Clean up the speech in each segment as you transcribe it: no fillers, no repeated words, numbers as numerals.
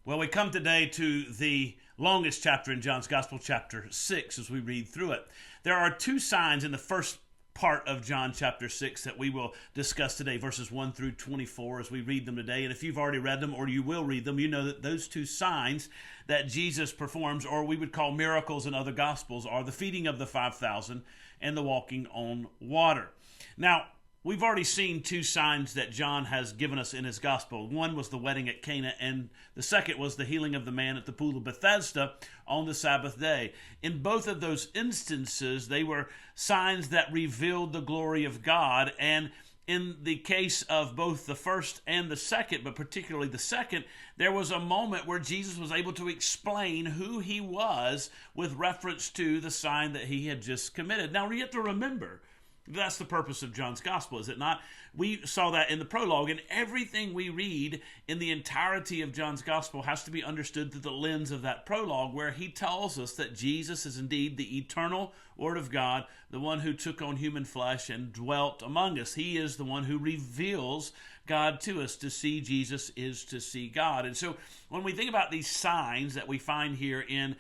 Well, we come today to the longest chapter in John's Gospel, chapter 6, as we read through it. There are two signs in the first part of John chapter 6 that we will discuss today, verses 1 through 24, as we read them today. And if you've already read them or you will read them, you know that those two signs that Jesus performs, or we would call miracles in other Gospels, are the feeding of the 5,000 and the walking on water. Now, we've already seen two signs that John has given us in his gospel. One was the wedding at Cana, and the second was the healing of the man at the pool of Bethesda on the Sabbath day. In both of those instances, they were signs that revealed the glory of God. And in the case of both the first and the second, but particularly the second, there was a moment where Jesus was able to explain who he was with reference to the sign that he had just committed. Now, you have to remember, that's the purpose of John's gospel, is it not? We saw that in the prologue, and everything we read in the entirety of John's gospel has to be understood through the lens of that prologue, where he tells us that Jesus is indeed the eternal Word of God, the one who took on human flesh and dwelt among us. He is the one who reveals God to us. To see Jesus is to see God. And so when we think about these signs that we find here in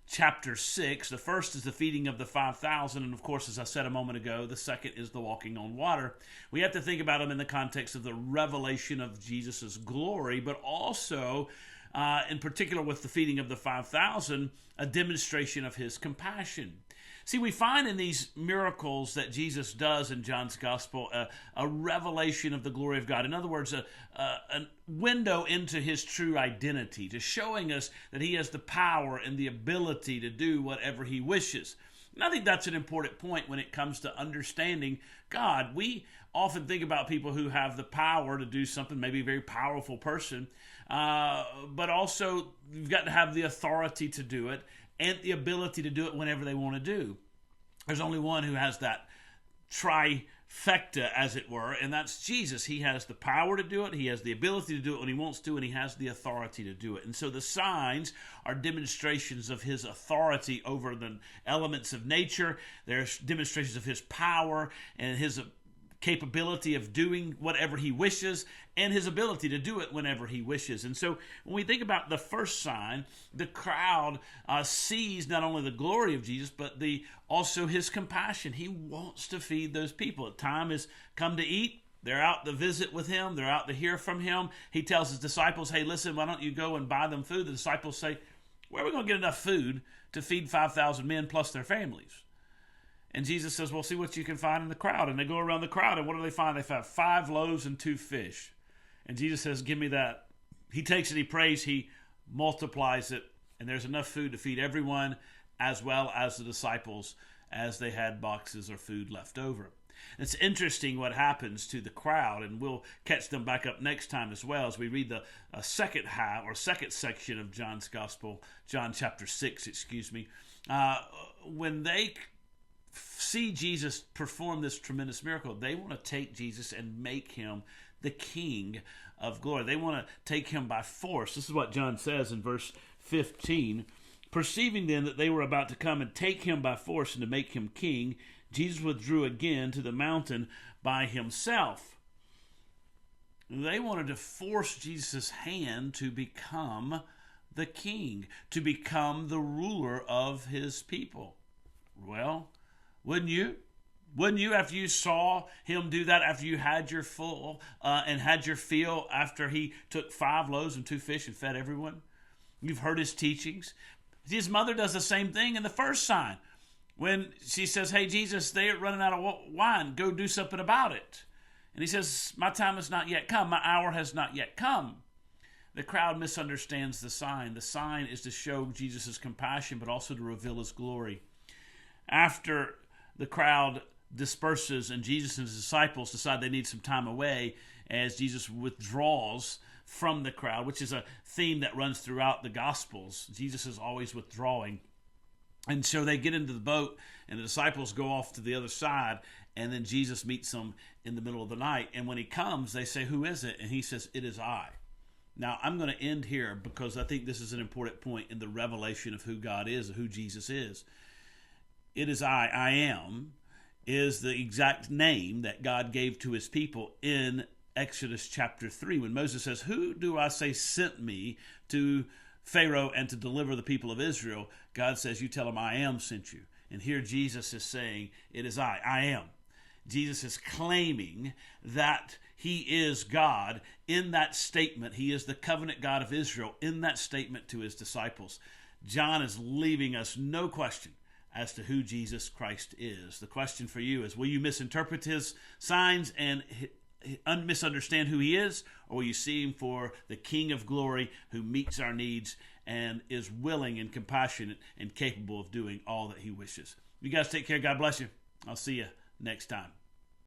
chapter 6, the first is the feeding of the 5,000, and of course, as I said a moment ago, the second is the walking on water. We have to think about them in the context of the revelation of Jesus' glory, but also, in particular with the feeding of the 5,000, a demonstration of his compassion. See, we find in these miracles that Jesus does in John's gospel a revelation of the glory of God. In other words, a window into his true identity, to showing us that he has the power and the ability to do whatever he wishes. And I think that's an important point when it comes to understanding God. We often think about people who have the power to do something, maybe a very powerful person, but also you've got to have the authority to do it and the ability to do it whenever they want to do. There's only one who has that trifecta, as it were, and that's Jesus. He has the power to do it, he has the ability to do it when he wants to, and he has the authority to do it. And so the signs are demonstrations of his authority over the elements of nature. They're demonstrations of his power and his capability of doing whatever he wishes, and his ability to do it whenever he wishes. And so when we think about the first sign, the crowd sees not only the glory of Jesus, but also his compassion. He wants to feed those people. Time has come to eat. They're out to visit with him. They're out to hear from him. He tells his disciples, hey, listen, why don't you go and buy them food? The disciples say, where are we going to get enough food to feed 5,000 men plus their families? And Jesus says, well, see what you can find in the crowd. And they go around the crowd, and what do they find? They find 5 loaves and 2 fish. And Jesus says, give me that. He takes it, he prays, he multiplies it, and there's enough food to feed everyone, as well as the disciples, as they had boxes or food left over. It's interesting what happens to the crowd, and we'll catch them back up next time as well as we read the second section of John's Gospel, John chapter 6, when they see Jesus perform this tremendous miracle, they want to take Jesus and make him the King of glory. They want to take him by force. This is what John says in verse 15. Perceiving then that they were about to come and take him by force and to make him king, Jesus withdrew again to the mountain by himself. They wanted to force Jesus' hand to become the king, to become the ruler of his people. Well, wouldn't you? Wouldn't you, after you saw him do that, after you had your full and had your fill, after he took 5 loaves and 2 fish and fed everyone? You've heard his teachings. His mother does the same thing in the first sign. When she says, hey, Jesus, they're running out of wine. Go do something about it. And he says, my time has not yet come. My hour has not yet come. The crowd misunderstands the sign. The sign is to show Jesus' compassion, but also to reveal his glory. After the crowd disperses and Jesus and his disciples decide they need some time away, as Jesus withdraws from the crowd, which is a theme that runs throughout the Gospels. Jesus is always withdrawing. And so they get into the boat, and the disciples go off to the other side, and then Jesus meets them in the middle of the night. And when he comes, they say, who is it? And he says, it is I. Now, I'm going to end here because I think this is an important point in the revelation of who God is, who Jesus is. It is I am, is the exact name that God gave to his people in Exodus chapter 3 when Moses says, "Who do I say sent me to Pharaoh and to deliver the people of Israel?" God says, "You tell him I am sent you." And here Jesus is saying, "It is I am." Jesus is claiming that he is God in that statement. He is the covenant God of Israel in that statement to his disciples. John is leaving us no question as to who Jesus Christ is. The question for you is, will you misinterpret his signs and misunderstand who he is, or will you see him for the King of glory who meets our needs and is willing and compassionate and capable of doing all that he wishes? You guys take care. God bless you. I'll see you next time.